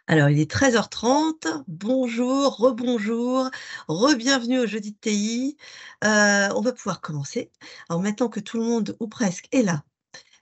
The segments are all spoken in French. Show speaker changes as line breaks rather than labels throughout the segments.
Alors, il est 13h30. Bonjour, rebonjour, re-bienvenue au Jeudi de TI. On va pouvoir commencer. Alors, maintenant que tout le monde, ou presque, est là,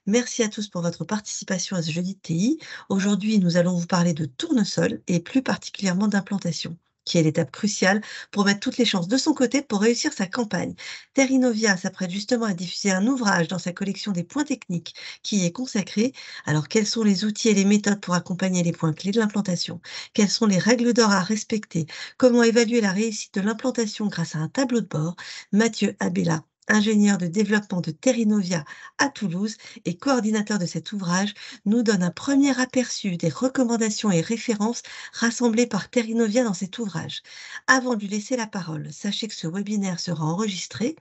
merci à tous pour votre participation à ce Jeudi de TI. Aujourd'hui, nous allons vous parler de tournesol et plus particulièrement d'implantation, qui est l'étape cruciale pour mettre toutes les chances de son côté pour réussir sa campagne. Terrinovia s'apprête justement à diffuser un ouvrage dans sa collection des points techniques qui y est consacré. Alors, quels sont les outils et les méthodes pour accompagner les points clés de l'implantation? Quelles sont les règles d'or à respecter? Comment évaluer la réussite de l'implantation grâce à un tableau de bord? Mathieu Abella, ingénieur de développement de Terrinovia à Toulouse et coordinateur de cet ouvrage, nous donne un premier aperçu des recommandations et références rassemblées par Terrinovia dans cet ouvrage. Avant de lui laisser la parole, sachez que ce webinaire sera enregistré.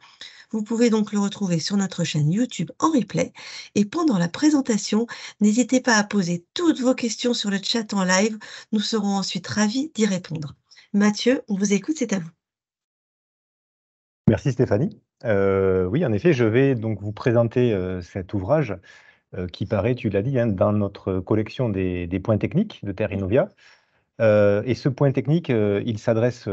Vous pouvez donc le retrouver sur notre chaîne YouTube en replay. Et pendant la présentation, n'hésitez pas à poser toutes vos questions sur le chat en live. Nous serons ensuite ravis d'y répondre. Mathieu, on vous écoute, c'est à vous.
Merci Stéphanie. Oui, en effet, je vais donc vous présenter cet ouvrage qui paraît, tu l'as dit, hein, dans notre collection des points techniques de Terrinovia. Et ce point technique, il s'adresse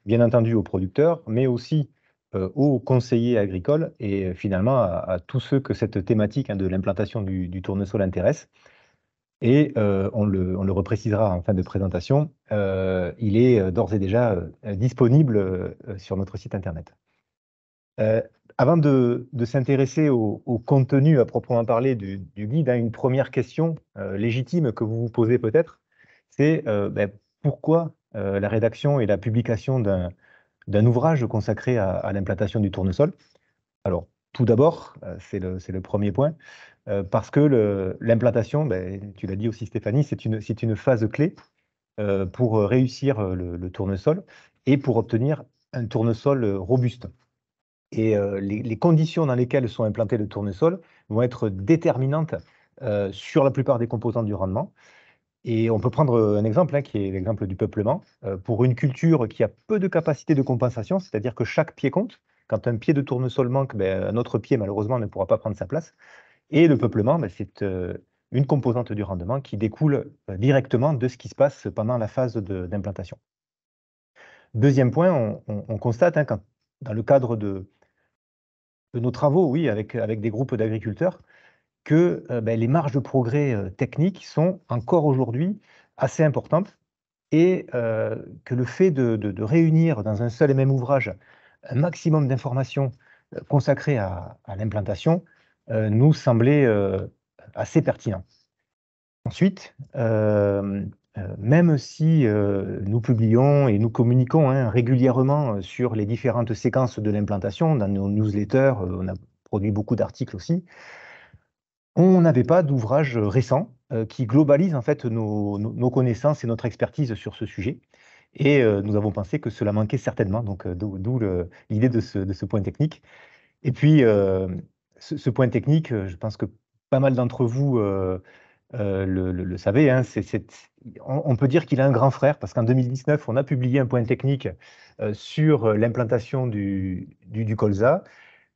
bien entendu aux producteurs, mais aussi aux conseillers agricoles et finalement à tous ceux que cette thématique, hein, de l'implantation du tournesol intéresse. Et on le reprécisera en fin de présentation, il est d'ores et déjà disponible sur notre site internet. Euh, Avant de s'intéresser au contenu à proprement parler du guide, hein, une première question légitime que vous vous posez peut-être, c'est pourquoi la rédaction et la publication d'un ouvrage consacré à l'implantation du tournesol? Alors, tout d'abord, c'est le premier point, parce que l'implantation, tu l'as dit aussi Stéphanie, c'est une phase clé pour réussir le tournesol et pour obtenir un tournesol robuste. Et les conditions dans lesquelles sont implantés le tournesol vont être déterminantes sur la plupart des composantes du rendement. Et on peut prendre un exemple, hein, qui est l'exemple du peuplement. Pour une culture qui a peu de capacité de compensation, c'est-à-dire que chaque pied compte. Quand un pied de tournesol manque, un autre pied, malheureusement, ne pourra pas prendre sa place. Et le peuplement, c'est une composante du rendement qui découle directement de ce qui se passe pendant la phase d'implantation. Deuxième point, on constate, hein, dans le cadre de nos travaux, oui, avec des groupes d'agriculteurs, que les marges de progrès techniques sont encore aujourd'hui assez importantes et que le fait de réunir dans un seul et même ouvrage un maximum d'informations consacrées à l'implantation nous semblait assez pertinent. Ensuite, même si nous publions et nous communiquons, hein, régulièrement sur les différentes séquences de l'implantation dans nos newsletters, on a produit beaucoup d'articles aussi, on n'avait pas d'ouvrage récent qui globalise en fait nos connaissances et notre expertise sur ce sujet. Et nous avons pensé que cela manquait certainement, donc d'où l'idée de ce point technique. Et puis, ce point technique, je pense que pas mal d'entre vous le savez, hein, on peut dire qu'il a un grand frère, parce qu'en 2019, on a publié un point technique sur l'implantation du colza,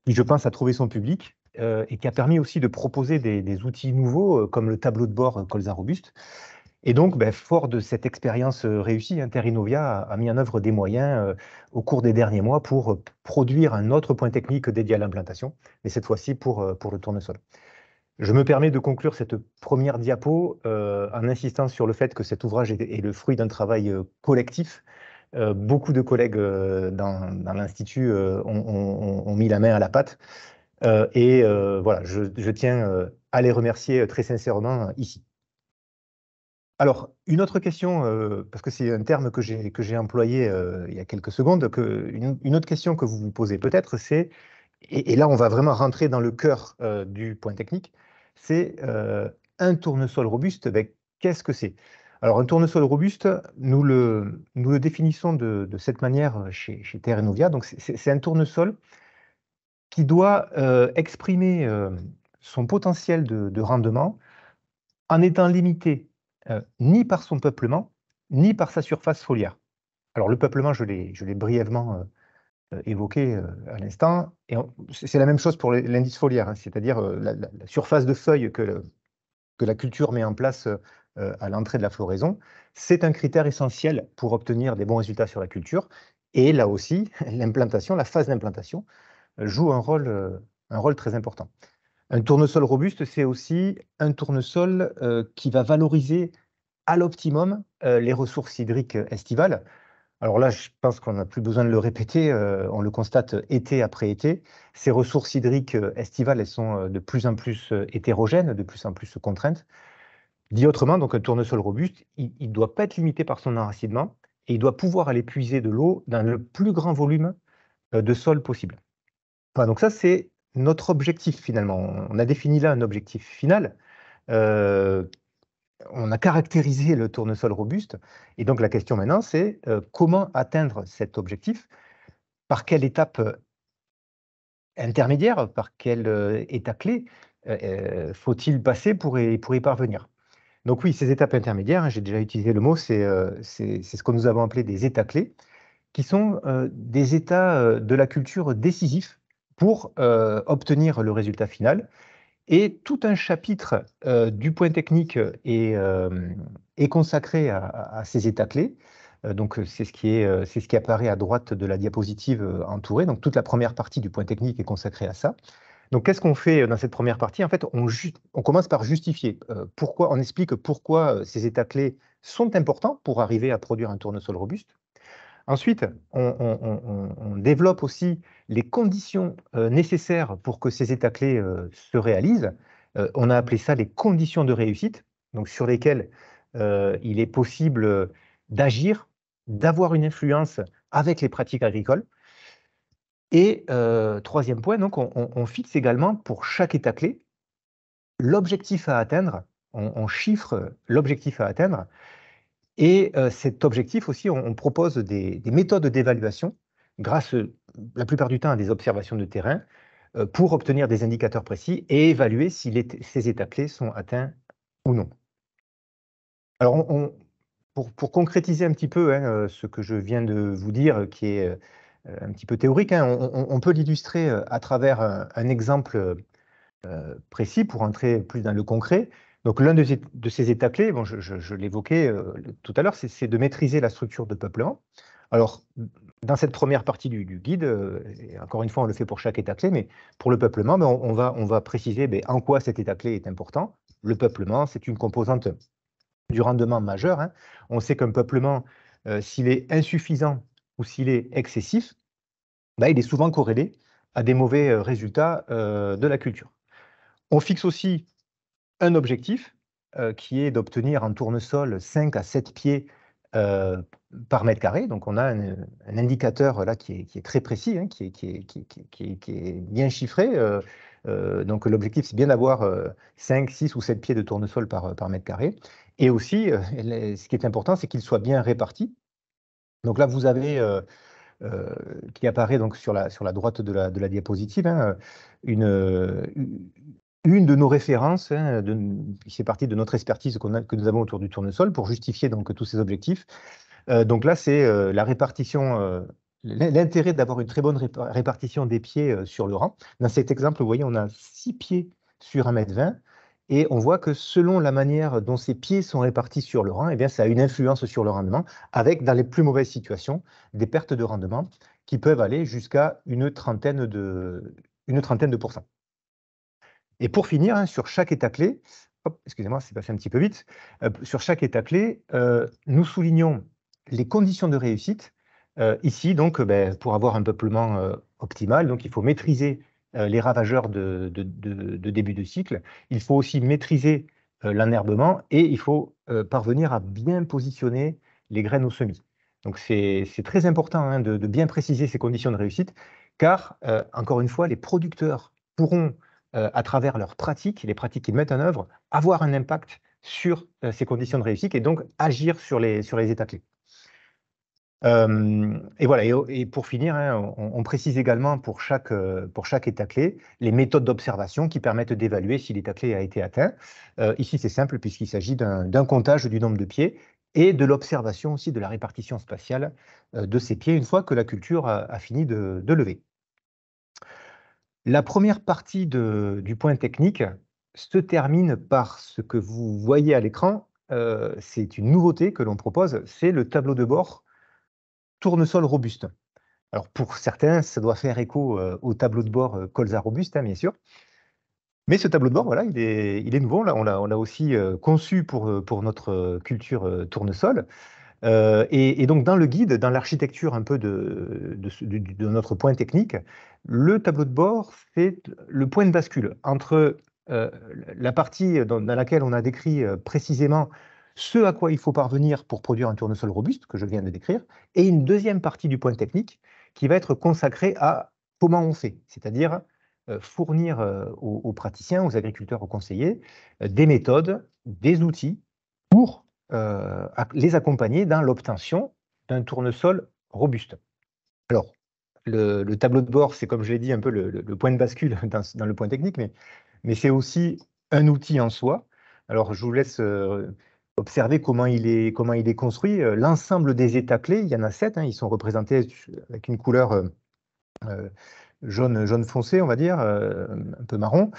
qui, je pense, a trouvé son public et qui a permis aussi de proposer des outils nouveaux, comme le tableau de bord colza robuste. Et donc, fort de cette expérience réussie, Terrinovia a mis en œuvre des moyens au cours des derniers mois pour produire un autre point technique dédié à l'implantation, mais cette fois-ci pour le tournesol. Je me permets de conclure cette première diapo en insistant sur le fait que cet ouvrage est le fruit d'un travail collectif. Beaucoup de collègues dans l'Institut ont mis la main à la pâte. Et voilà, je tiens à les remercier très sincèrement ici. Alors, une autre question, parce que c'est un terme que j'ai employé il y a quelques secondes, une autre question que vous vous posez peut-être, c'est, et là on va vraiment rentrer dans le cœur du point technique, c'est un tournesol robuste, qu'est-ce que c'est? Alors, un tournesol robuste, nous le définissons de cette manière chez Terrinovia. Donc, c'est un tournesol qui doit exprimer son potentiel de rendement en étant limité ni par son peuplement, ni par sa surface foliaire. Alors le peuplement, je l'ai brièvement évoqué à l'instant, et c'est la même chose pour l'indice foliaire, hein, c'est-à-dire la surface de feuilles que la culture met en place à l'entrée de la floraison. C'est un critère essentiel pour obtenir des bons résultats sur la culture. Et là aussi, l'implantation, la phase d'implantation joue un rôle très important. Un tournesol robuste, c'est aussi un tournesol qui va valoriser à l'optimum les ressources hydriques estivales. Alors là, je pense qu'on n'a plus besoin de le répéter, on le constate été après été. Ces ressources hydriques estivales, elles sont de plus en plus hétérogènes, de plus en plus contraintes. Dit autrement, donc un tournesol robuste, il ne doit pas être limité par son enracinement et il doit pouvoir aller puiser de l'eau dans le plus grand volume de sol possible. Voilà, donc ça, c'est notre objectif finalement. On a défini là un objectif final. Euh, on a caractérisé le tournesol robuste. Et donc la question maintenant, c'est comment atteindre cet objectif? Par quelle étape intermédiaire, par quelle étape clé faut-il passer pour y parvenir? Donc oui, ces étapes intermédiaires, hein, j'ai déjà utilisé le mot, c'est ce que nous avons appelé des états clés, qui sont des états de la culture décisifs pour obtenir le résultat final. Et tout un chapitre du point technique est consacré à ces états clés. Donc, c'est ce qui apparaît à droite de la diapositive entourée. Donc, toute la première partie du point technique est consacrée à ça. Donc, qu'est-ce qu'on fait dans cette première partie? En fait, on commence par justifier pourquoi, on explique pourquoi ces états clés sont importants pour arriver à produire un tournesol robuste. Ensuite, on développe aussi les conditions nécessaires pour que ces états clés se réalisent. On a appelé ça les conditions de réussite, donc sur lesquelles il est possible d'agir, d'avoir une influence avec les pratiques agricoles. Et troisième point, donc, on fixe également pour chaque état clé l'objectif à atteindre, on chiffre l'objectif à atteindre. Et cet objectif aussi, on propose des méthodes d'évaluation grâce, la plupart du temps, à des observations de terrain pour obtenir des indicateurs précis et évaluer si ces états clés sont atteints ou non. Alors, pour concrétiser un petit peu hein, ce que je viens de vous dire, qui est un petit peu théorique, hein, on peut l'illustrer à travers un exemple précis pour entrer plus dans le concret. Donc, l'un de ces états clés, bon, je l'évoquais tout à l'heure, c'est de maîtriser la structure de peuplement. Alors, dans cette première partie du guide, et encore une fois, on le fait pour chaque état clé, mais pour le peuplement, ben, on va préciser ben, en quoi cet état clé est important. Le peuplement, c'est une composante du rendement majeur. Hein. On sait qu'un peuplement, s'il est insuffisant ou s'il est excessif, ben, il est souvent corrélé à des mauvais résultats de la culture. On fixe aussi un objectif qui est d'obtenir en tournesol 5 à 7 pieds par mètre carré. Donc, on a un indicateur là qui est très précis, hein, qui est bien chiffré. Donc, l'objectif, c'est bien d'avoir 5, 6 ou 7 pieds de tournesol par mètre carré. Et aussi, ce qui est important, c'est qu'il soit bien réparti. Donc là, vous avez qui apparaît donc sur la droite de la diapositive, hein, une de nos références, hein, qui fait partie de notre expertise que nous avons autour du tournesol pour justifier donc tous ces objectifs. Donc là, c'est la répartition, l'intérêt d'avoir une très bonne répartition des pieds sur le rang. Dans cet exemple, vous voyez, on a 6 pieds sur 1,20 m et on voit que selon la manière dont ces pieds sont répartis sur le rang, eh bien, ça a une influence sur le rendement, avec, dans les plus mauvaises situations, des pertes de rendement qui peuvent aller jusqu'à une trentaine de pourcents. Et pour finir, hein, sur chaque état clé, excusez-moi, c'est passé un petit peu vite, sur chaque état clé, nous soulignons les conditions de réussite. Ici, donc, pour avoir un peuplement optimal, donc, il faut maîtriser les ravageurs de début de cycle. Il faut aussi maîtriser l'enherbement et il faut parvenir à bien positionner les graines au semis. Donc, c'est très important hein, de bien préciser ces conditions de réussite, car, encore une fois, les producteurs pourront à travers leurs pratiques, les pratiques qu'ils mettent en œuvre, avoir un impact sur ces conditions de réussite et donc agir sur les états clés. Et voilà, et pour finir, hein, on précise également pour chaque état clé les méthodes d'observation qui permettent d'évaluer si l'état clé a été atteint. Ici, c'est simple puisqu'il s'agit d'un comptage du nombre de pieds et de l'observation aussi de la répartition spatiale de ces pieds une fois que la culture a fini de lever. La première partie du point technique se termine par ce que vous voyez à l'écran, c'est une nouveauté que l'on propose, c'est le tableau de bord tournesol robuste. Alors pour certains, ça doit faire écho au tableau de bord colza robuste, hein, bien sûr. Mais ce tableau de bord, voilà, il est nouveau. Là, on l'a aussi conçu pour notre culture tournesol. Et donc, dans le guide, dans l'architecture un peu de notre point technique, le tableau de bord, c'est le point de bascule entre euh, la partie dans laquelle on a décrit précisément ce à quoi il faut parvenir pour produire un tournesol robuste, que je viens de décrire, et une deuxième partie du point technique qui va être consacrée à comment on fait, c'est-à-dire fournir aux praticiens, aux agriculteurs, aux conseillers, des méthodes, des outils pour les accompagner dans l'obtention d'un tournesol robuste. Alors, le tableau de bord, c'est comme je l'ai dit, un peu le point de bascule dans le point technique, mais c'est aussi un outil en soi. Alors, je vous laisse observer comment il est construit. L'ensemble des états clés, il y en a 7, hein, ils sont représentés avec une couleur euh, jaune foncé, on va dire, un peu marron.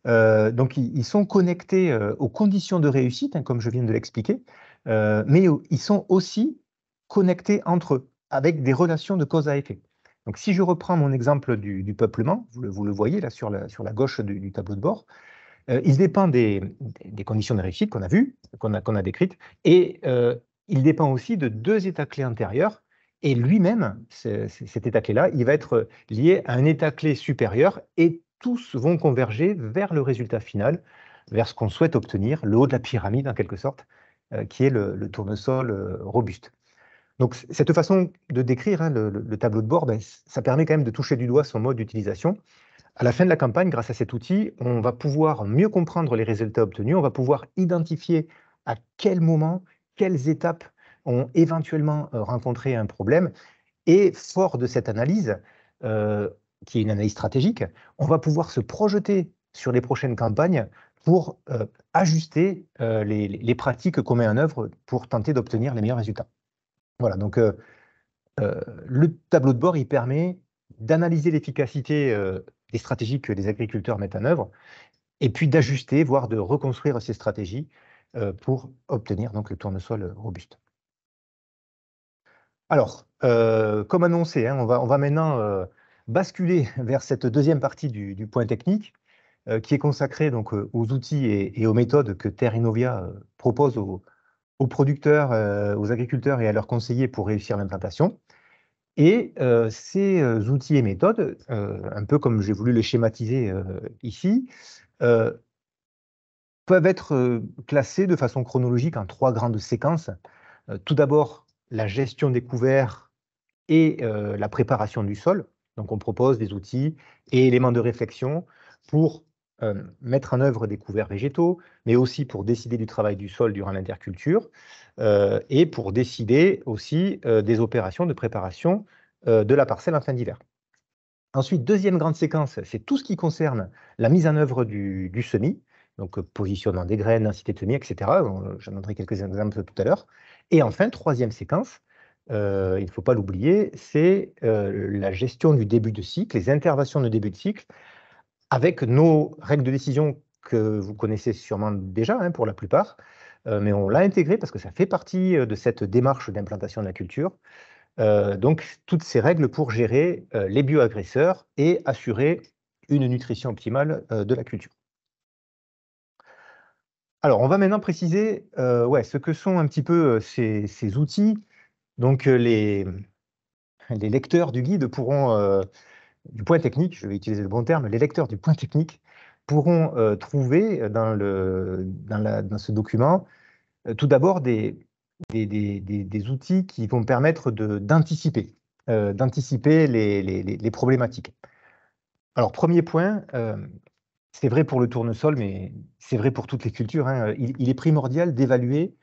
Donc, ils sont connectés aux conditions de réussite, hein, comme je viens de l'expliquer, mais ils sont aussi connectés entre eux, avec des relations de cause à effet. Donc, si je reprends mon exemple du peuplement, vous le voyez là sur la gauche du tableau de bord, il dépend des conditions de réussite qu'on a vues, qu'on a décrites, et il dépend aussi de deux états clés antérieurs. Et lui-même, cet état clé-là, il va être lié à un état clé supérieur et tous vont converger vers le résultat final, vers ce qu'on souhaite obtenir, le haut de la pyramide en quelque sorte, qui est le tournesol robuste. Donc cette façon de décrire, hein, le tableau de bord, ben, ça permet quand même de toucher du doigt son mode d'utilisation. À la fin de la campagne, grâce à cet outil, on va pouvoir mieux comprendre les résultats obtenus, on va pouvoir identifier à quel moment, quelles étapes ont éventuellement rencontré un problème. Et fort de cette analyse, euh, qui est une analyse stratégique, on va pouvoir se projeter sur les prochaines campagnes pour ajuster les pratiques qu'on met en œuvre pour tenter d'obtenir les meilleurs résultats. Voilà, donc le tableau de bord, il permet d'analyser l'efficacité des stratégies que les agriculteurs mettent en œuvre, et puis d'ajuster, voire de reconstruire ces stratégies pour obtenir donc le tournesol robuste. Alors, comme annoncé, hein, on va maintenant basculer vers cette deuxième partie du point technique, qui est consacrée donc aux outils et aux méthodes que Terre Innovia propose aux producteurs, aux agriculteurs et à leurs conseillers pour réussir l'implantation. Et ces outils et méthodes, un peu comme j'ai voulu les schématiser ici, euh, peuvent être classés de façon chronologique en trois grandes séquences. Tout d'abord, la gestion des couverts et la préparation du sol. Donc, on propose des outils et éléments de réflexion pour mettre en œuvre des couverts végétaux, mais aussi pour décider du travail du sol durant l'interculture et pour décider aussi des opérations de préparation de la parcelle en fin d'hiver. Ensuite, deuxième grande séquence, c'est tout ce qui concerne la mise en œuvre du semis, donc positionnement des graines, densité de semis, etc. J'en donnerai quelques exemples tout à l'heure. Et enfin, troisième séquence, il ne faut pas l'oublier, c'est la gestion du début de cycle, les interventions de début de cycle, avec nos règles de décision que vous connaissez sûrement déjà hein, pour la plupart, mais on l'a intégré parce que ça fait partie de cette démarche d'implantation de la culture. Donc, toutes ces règles pour gérer les bioagresseurs et assurer une nutrition optimale de la culture. Alors, on va maintenant préciser ouais, ce que sont un petit peu ces outils. Donc, les lecteurs du guide pourront, du point technique, je vais utiliser le bon terme, les lecteurs du point technique pourront trouver dans ce document tout d'abord des outils qui vont permettre d'anticiper les problématiques. Alors, premier point, c'est vrai pour le tournesol, mais c'est vrai pour toutes les cultures, hein, il est primordial d'évaluer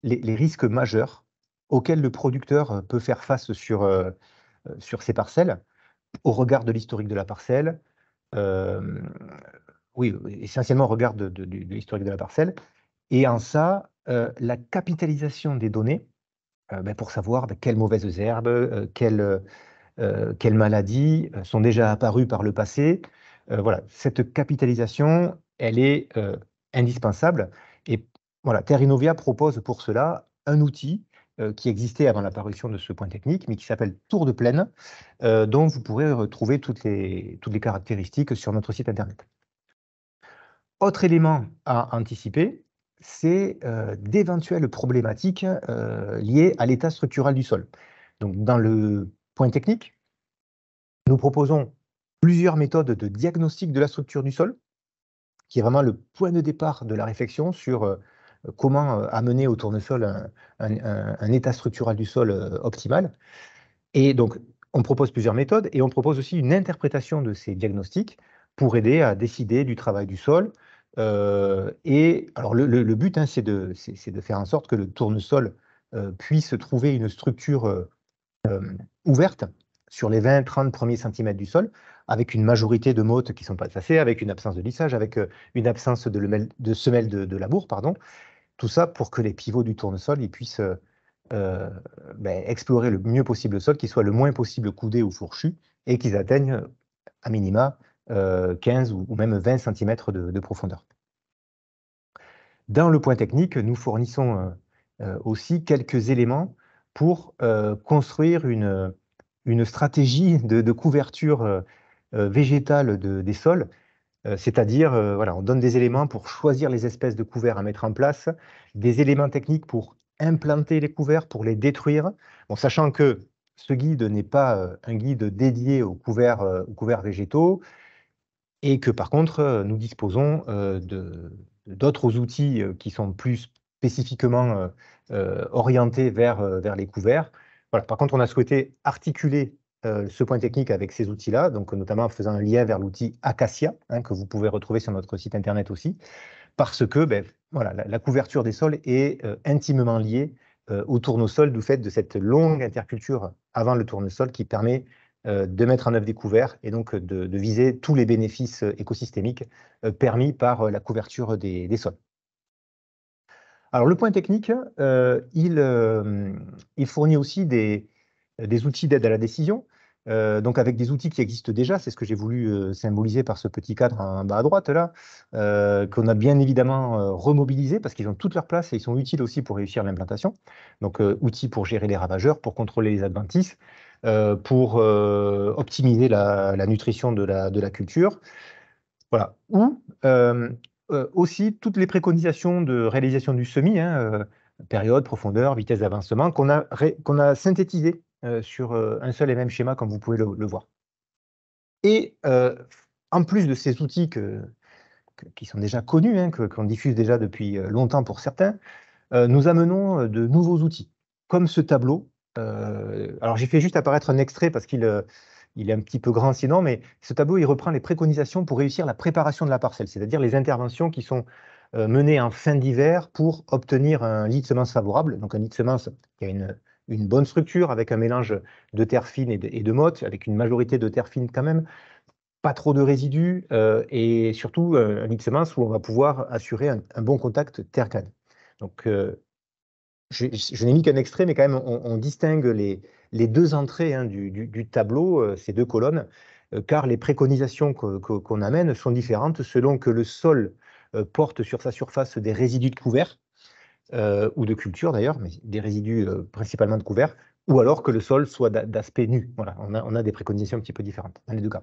les risques majeurs auxquels le producteur peut faire face sur ses parcelles, au regard de l'historique de la parcelle, euh, oui, essentiellement au regard de l'historique de la parcelle, et en ça, la capitalisation des données ben, pour savoir ben, quelles mauvaises herbes, quelles maladies sont déjà apparues par le passé. Voilà, cette capitalisation, elle est indispensable. Et voilà, Terre Innovia propose pour cela un outil qui existait avant l'apparition de ce point technique, mais qui s'appelle Tour de Plaine, dont vous pourrez retrouver toutes les caractéristiques sur notre site internet. Autre élément à anticiper, c'est d'éventuelles problématiques liées à l'état structural du sol. Donc, dans le point technique, nous proposons plusieurs méthodes de diagnostic de la structure du sol, qui est vraiment le point de départ de la réflexion sur comment amener au tournesol un état structural du sol optimal. Et donc, on propose plusieurs méthodes et on propose aussi une interprétation de ces diagnostics pour aider à décider du travail du sol. Et alors, le but, hein, c'est de faire en sorte que le tournesol puisse trouver une structure ouverte sur les 20-30 premiers centimètres du sol, avec une majorité de mottes qui ne sont pas tassées, avec une absence de lissage, avec une absence de semelle de labour, pardon. Tout ça pour que les pivots du tournesol ils puissent explorer le mieux possible le sol, qu'ils soient le moins possible coudés ou fourchus, et qu'ils atteignent à minima 15 ou même 20 centimètres de profondeur. Dans le point technique, nous fournissons aussi quelques éléments pour construire une stratégie de couverture végétale des sols, c'est-à-dire, voilà, on donne des éléments pour choisir les espèces de couverts à mettre en place, des éléments techniques pour implanter les couverts, pour les détruire, bon, sachant que ce guide n'est pas un guide dédié aux couverts végétaux, et que par contre, nous disposons d'autres outils qui sont plus spécifiquement orientés vers les couverts. Voilà. Par contre, on a souhaité articuler ce point technique avec ces outils-là, donc notamment en faisant un lien vers l'outil Acacia, hein, que vous pouvez retrouver sur notre site internet aussi, parce que voilà, la couverture des sols est intimement liée au tournesol du fait de cette longue interculture avant le tournesol qui permet de mettre en œuvre des couverts et donc de viser tous les bénéfices écosystémiques permis par la couverture des sols. Alors, le point technique, il fournit aussi des outils d'aide à la décision, donc avec des outils qui existent déjà, c'est ce que j'ai voulu symboliser par ce petit cadre en bas à droite, là, qu'on a bien évidemment remobilisé parce qu'ils ont toute leur place et ils sont utiles aussi pour réussir l'implantation. Donc, outils pour gérer les ravageurs, pour contrôler les adventices, pour optimiser la nutrition de la culture. Voilà. Ou aussi toutes les préconisations de réalisation du semis, hein, période, profondeur, vitesse d'avancement, qu'on a synthétisé sur un seul et même schéma, comme vous pouvez le voir. Et en plus de ces outils qui sont déjà connus, hein, qu'on diffuse déjà depuis longtemps pour certains, nous amenons de nouveaux outils, comme ce tableau. Alors, j'ai fait juste apparaître un extrait parce qu'il est un petit peu grand sinon, mais ce tableau, il reprend les préconisations pour réussir la préparation de la parcelle, c'est-à-dire les interventions qui sont menées en fin d'hiver pour obtenir un lit de semences favorable. Donc, un lit de semences qui a une bonne structure avec un mélange de terre fine et de motte, avec une majorité de terre fine quand même, pas trop de résidus, et surtout un lit de semences où on va pouvoir assurer un bon contact terre-graine. Donc, je n'ai mis qu'un extrait, mais quand même, on distingue les deux entrées, hein, du tableau, ces deux colonnes, car les préconisations qu'on amène sont différentes selon que le sol porte sur sa surface des résidus de couverts, ou de culture d'ailleurs, mais des résidus principalement de couverts, ou alors que le sol soit d'aspect nu. Voilà, on a des préconisations un petit peu différentes dans les deux cas.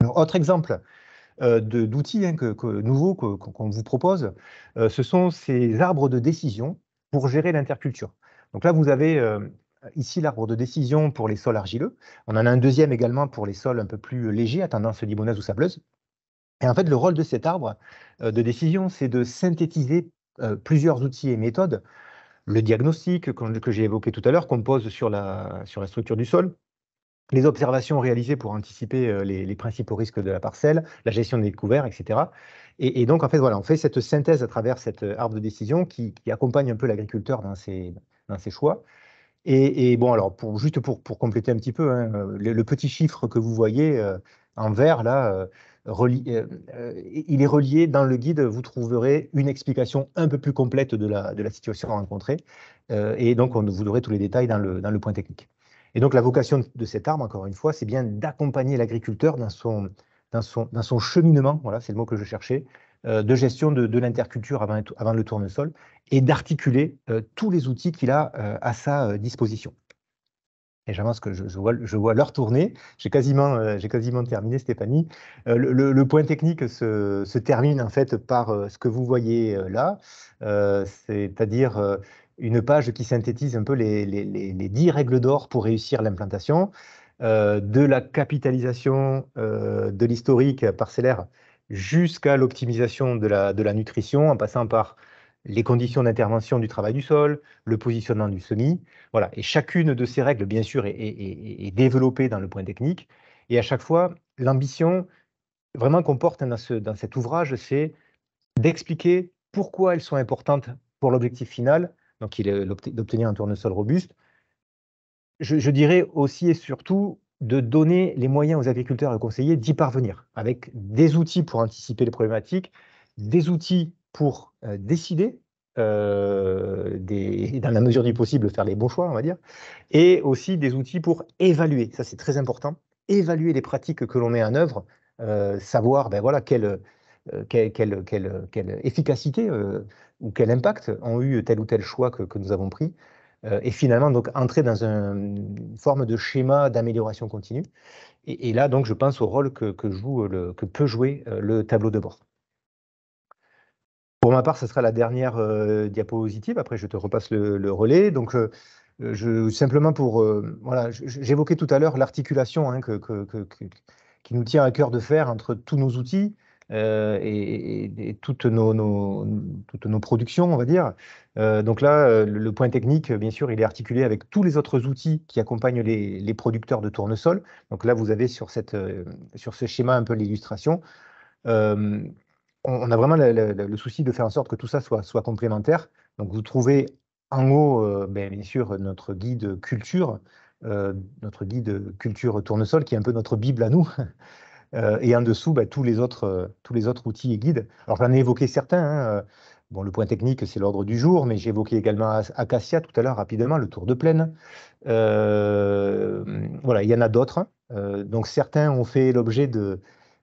Alors, autre exemple d'outils, hein, nouveaux qu'on vous propose, ce sont ces arbres de décision pour gérer l'interculture. Donc là, vous avez ici l'arbre de décision pour les sols argileux. On en a un deuxième également pour les sols un peu plus légers, à tendance limoneuse ou sableuse. Et en fait, le rôle de cet arbre de décision, c'est de synthétiser plusieurs outils et méthodes. Le diagnostic que j'ai évoqué tout à l'heure, qu'on pose sur la structure du sol, les observations réalisées pour anticiper les principaux risques de la parcelle, la gestion des couverts, etc. Et donc, en fait, voilà, on fait cette synthèse à travers cet arbre de décision qui accompagne un peu l'agriculteur dans ses choix. Et bon, alors, juste pour compléter un petit peu, hein, le petit chiffre que vous voyez en vert, là, il est relié dans le guide, vous trouverez une explication un peu plus complète de la situation rencontrée. Et donc, vous aurez tous les détails dans le point technique. Et donc, la vocation de cet arbre, encore une fois, c'est bien d'accompagner l'agriculteur dans son cheminement, voilà, c'est le mot que je cherchais, de gestion de l'interculture avant le tournesol et d'articuler tous les outils qu'il a à sa disposition. Et j'avance que je vois l'heure tourner. J'ai quasiment terminé, Stéphanie. Le point technique se termine en fait par ce que vous voyez là, c'est-à-dire une page qui synthétise un peu les 10 règles d'or pour réussir l'implantation, de la capitalisation de l'historique parcellaire jusqu'à l'optimisation de la nutrition, en passant par les conditions d'intervention du travail du sol, le positionnement du semis. Voilà. Et chacune de ces règles, bien sûr, est développée dans le point technique. Et à chaque fois, l'ambition vraiment qu'on porte dans cet ouvrage, c'est d'expliquer pourquoi elles sont importantes pour l'objectif final, donc il est d'obtenir un tournesol robuste. Je dirais aussi et surtout de donner les moyens aux agriculteurs et aux conseillers d'y parvenir, avec des outils pour anticiper les problématiques, des outils pour décider, dans la mesure du possible, faire les bons choix, on va dire, et aussi des outils pour évaluer, ça c'est très important, évaluer les pratiques que l'on met en œuvre, savoir ben voilà, quelle efficacité ou quel impact ont eu tel ou tel choix que nous avons pris. Et finalement, donc, entrer dans une forme de schéma d'amélioration continue. Et là, donc, je pense au rôle que peut jouer le tableau de bord. Pour ma part, ce sera la dernière diapositive. Après, je te repasse le relais. Donc, simplement pour... voilà, j'évoquais tout à l'heure l'articulation hein, qui nous tient à cœur de faire entre tous nos outils et toutes nos productions, on va dire. Donc là, le point technique, bien sûr, il est articulé avec tous les autres outils qui accompagnent les producteurs de tournesol. Donc là, vous avez sur ce schéma un peu l'illustration. Euh, on a vraiment le souci de faire en sorte que tout ça soit complémentaire. Donc vous trouvez en haut, bien sûr, notre guide culture tournesol, qui est un peu notre Bible à nous. Et en dessous, tous les autres outils et guides. Alors j'en ai évoqué certains. Hein. Bon, le point technique, c'est l'ordre du jour, mais j'ai évoqué également Acacia tout à l'heure rapidement, le tour de plaine. Voilà, il y en a d'autres. Donc certains ont fait l'objet de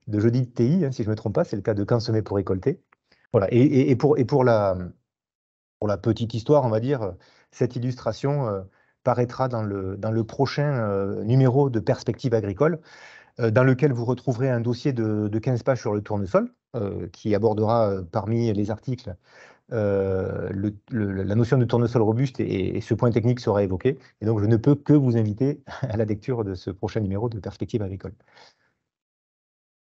jeudi de TI, hein, si je ne me trompe pas, c'est le cas de Quand semer pour récolter. Voilà, et pour la petite histoire, on va dire, cette illustration paraîtra dans le prochain numéro de Perspectives agricoles, dans lequel vous retrouverez un dossier de 15 pages sur le tournesol, qui abordera parmi les articles la notion de tournesol robuste, et ce point technique sera évoqué. Et donc, je ne peux que vous inviter à la lecture de ce prochain numéro de Perspectives agricoles.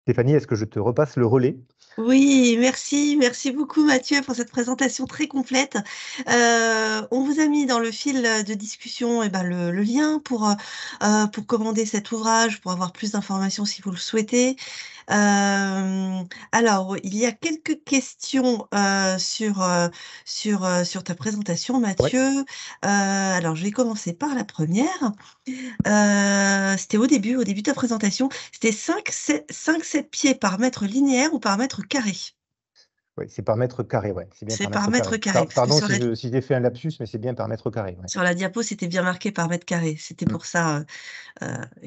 Stéphanie, est-ce que je te repasse le relais?
Oui, merci beaucoup Mathieu pour cette présentation très complète. On vous a mis dans le fil de discussion le lien pour commander cet ouvrage, pour avoir plus d'informations si vous le souhaitez. Alors, il y a quelques questions sur ta présentation,
Ouais.
Mathieu. Alors, je vais commencer par la première. C'était au début de ta présentation. C'était 5-7 pieds par mètre linéaire ou par mètre carré?
Oui, c'est par mètre carré, ouais. C'est bien
C'est
par
par
mètre
mètre
carré.
carré, parce que
Pardon si j'ai fait un lapsus, mais c'est bien par mètre carré. Ouais.
sur la diapo, c'était bien marqué par mètre carré. C'était
Mm.
pour ça,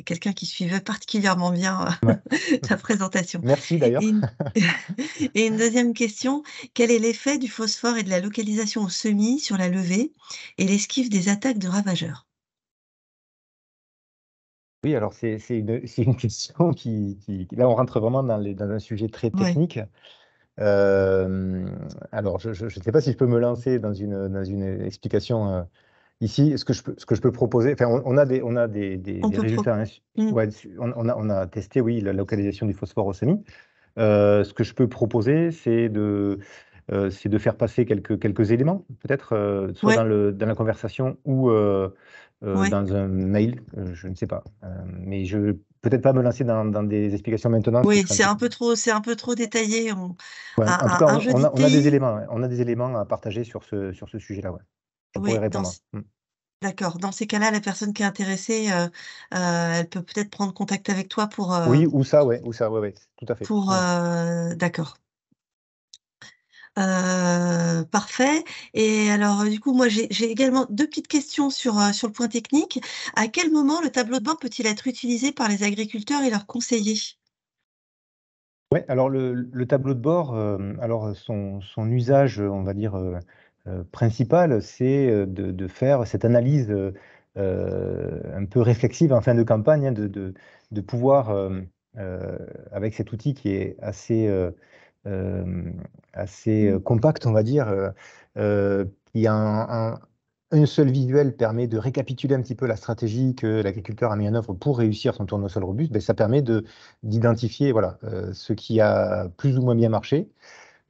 quelqu'un qui suivait particulièrement bien
Ouais.
ta présentation.
Merci d'ailleurs.
Et une et une 2e question, quel est l'effet du phosphore et de la localisation au semis sur la levée et l'esquive des attaques de ravageurs?
Oui, alors c'est une question là, on rentre vraiment dans un sujet très
Ouais.
technique. Alors, je ne sais pas si je peux me lancer dans une explication ici. Ce que je peux proposer, enfin,
On
des
peut pro
résultats. Hein.
mmh,
Ouais, on a testé, oui, la localisation du phosphore au semis. Ce que je peux proposer, c'est de faire passer quelques éléments, peut-être, soit
ouais,
dans la conversation ou
ouais.
dans un mail, je ne sais pas. Mais je ne vais peut-être pas me lancer dans des explications maintenant, ce
Oui,
serait un petit peu.
c'est un peu trop détaillé.
Ouais, en tout cas,
Un
on
jeudi
a,
de
on a des
TI,
éléments, ouais. On a des éléments à partager sur ce sujet-là. Ouais. Je pourrais
oui,
répondre. Mm.
d'accord. Dans ces cas-là, la personne qui est intéressée, elle peut peut-être prendre contact avec toi
Oui, ou ça, ouais, tout à fait. Mm.
d'accord. Parfait. Et alors, du coup, moi, j'ai également 2 petites questions sur le point technique. À quel moment le tableau de bord peut-il être utilisé par les agriculteurs et leurs conseillers?
Ouais, alors le tableau de bord, alors son usage, on va dire, principal, c'est de faire cette analyse un peu réflexive en fin de campagne, hein, de pouvoir, avec cet outil qui est euh, assez
Mmh.
compact, on va dire, qui a un seul visuel permet de récapituler un petit peu la stratégie que l'agriculteur a mis en œuvre pour réussir son tournesol robuste. Ben, ça permet d'identifier voilà, ce qui a plus ou moins bien marché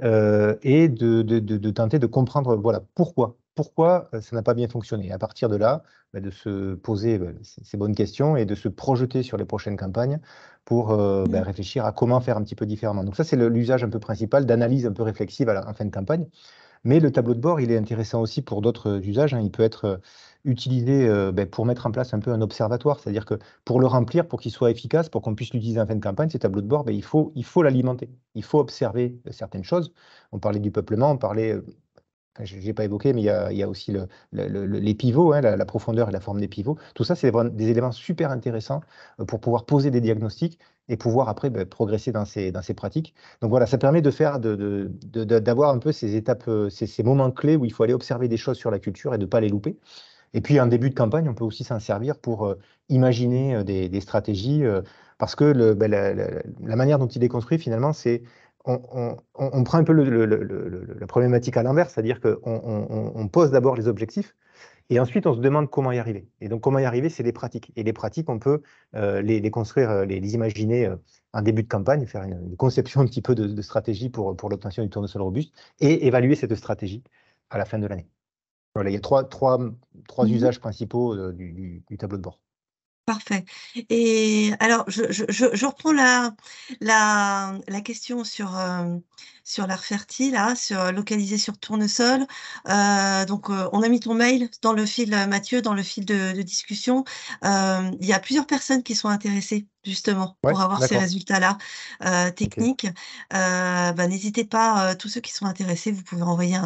et de tenter de comprendre voilà, pourquoi ça n'a pas bien fonctionné. Et à partir de là, bah, de se poser ces bonnes questions et de se projeter sur les prochaines campagnes pour bah,
Mmh.
réfléchir à comment faire un petit peu différemment. Donc ça, c'est l'usage un peu principal d'analyse un peu réflexive en fin de campagne. Mais le tableau de bord, il est intéressant aussi pour d'autres usages, hein. Il peut être utilisé ben, pour mettre en place un peu un observatoire, c'est-à-dire que pour le remplir, pour qu'il soit efficace, pour qu'on puisse l'utiliser en fin de campagne, ces tableaux de bord, ben, il faut l'alimenter. Il faut observer certaines choses. On parlait du peuplement, on parlait enfin, je n'ai pas évoqué, mais il y a aussi les pivots, hein, la profondeur et la forme des pivots. Tout ça, c'est des éléments super intéressants pour pouvoir poser des diagnostics et pouvoir après ben, progresser dans ces pratiques. Donc voilà, ça permet de faire, d'avoir un peu ces étapes, ces moments clés où il faut aller observer des choses sur la culture et de ne pas les louper. Et puis, en début de campagne, on peut aussi s'en servir pour imaginer des stratégies, parce que ben, la manière dont il est construit, finalement, c'est on prend un peu la problématique à l'inverse, c'est-à-dire qu'on on pose d'abord les objectifs et ensuite on se demande comment y arriver. Et donc, comment y arriver, c'est les pratiques. Et les pratiques, on peut les construire, les imaginer en début de campagne, faire une conception un petit peu de stratégie pour l'obtention du tournesol robuste et évaluer cette stratégie à la fin de l'année. Voilà, il y a trois
Mmh.
usages principaux du tableau de bord.
Parfait. Et alors, je reprends la question sur l'air fertile, là, localisé sur tournesol. Donc, on a mis ton mail dans le fil, Mathieu, dans le fil de discussion. Il y a plusieurs personnes qui sont intéressées, justement,
Ouais,
pour avoir ces
d'accord.
résultats-là,
Ok.
techniques. Bah, n'hésitez pas, tous ceux qui sont intéressés, vous pouvez envoyer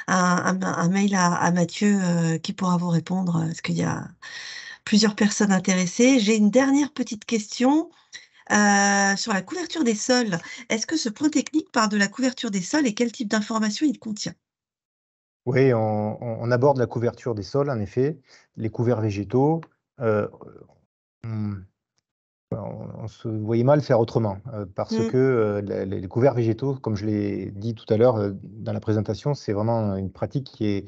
un mail à Mathieu, qui pourra vous répondre, parce qu'il y a plusieurs personnes intéressées. J'ai une dernière petite question sur la couverture des sols. Est-ce que ce point technique parle de la couverture des sols et quel type d'informations il contient?
Oui, on aborde la couverture des sols, en effet, les couverts végétaux. euh, on, on se voyait mal faire autrement, parce
Mmh.
que les couverts végétaux, comme je l'ai dit tout à l'heure dans la présentation, c'est vraiment une pratique qui est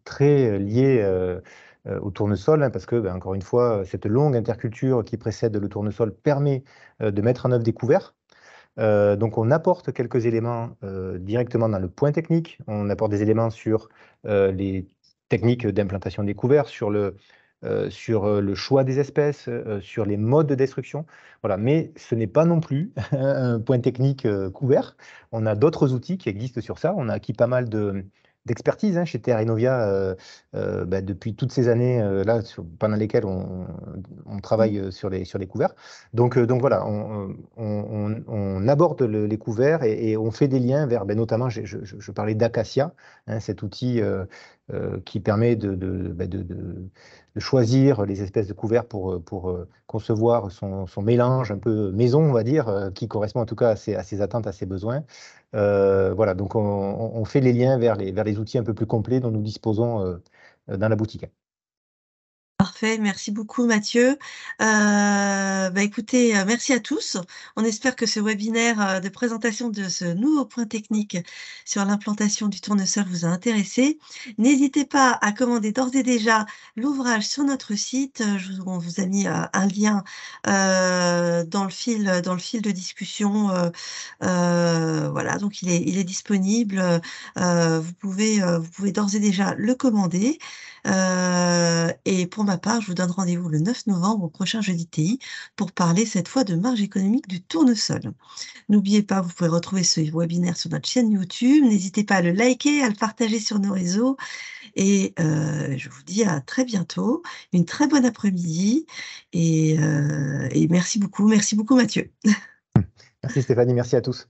très liée au tournesol, hein, parce que, ben, encore une fois, cette longue interculture qui précède le tournesol permet de mettre en œuvre des couverts. Donc, on apporte quelques éléments directement dans le point technique. On apporte des éléments sur les techniques d'implantation des couverts, sur le choix des espèces, sur les modes de destruction. Voilà. Mais ce n'est pas non plus un point technique couvert. On a d'autres outils qui existent sur ça. On a acquis pas mal d'expertise hein, chez Terra Innovia bah, depuis toutes ces années là, pendant lesquelles on
Mmh.
travaille sur les couverts. Donc voilà, on aborde les couverts et on fait des liens vers, ben, notamment, je parlais d'Acacia, hein, cet outil qui permet de choisir les espèces de couverts pour concevoir son mélange un peu maison, on va dire, qui correspond en tout cas à ses attentes, à ses besoins. Voilà, donc on fait les liens vers les outils un peu plus complets dont nous disposons dans la boutique.
Parfait, merci beaucoup Mathieu. Bah, écoutez, merci à tous. On espère que ce webinaire, de présentation de ce nouveau point technique sur l'implantation du tournesol vous a intéressé. N'hésitez pas à commander d'ores et déjà l'ouvrage sur notre site. On vous a mis, un lien, dans le fil de discussion, voilà, donc il est disponible, vous pouvez d'ores et déjà le commander. Et pour ma part, je vous donne rendez-vous le 9 novembre au prochain Jeudi TI pour parler cette fois de marge économique du tournesol. N'oubliez pas, vous pouvez retrouver ce webinaire sur notre chaîne YouTube. N'hésitez pas à le liker, à le partager sur nos réseaux. Et je vous dis à très bientôt. Une très bonne après-midi. Et merci beaucoup. Merci beaucoup, Mathieu.
Merci Stéphanie, merci à tous.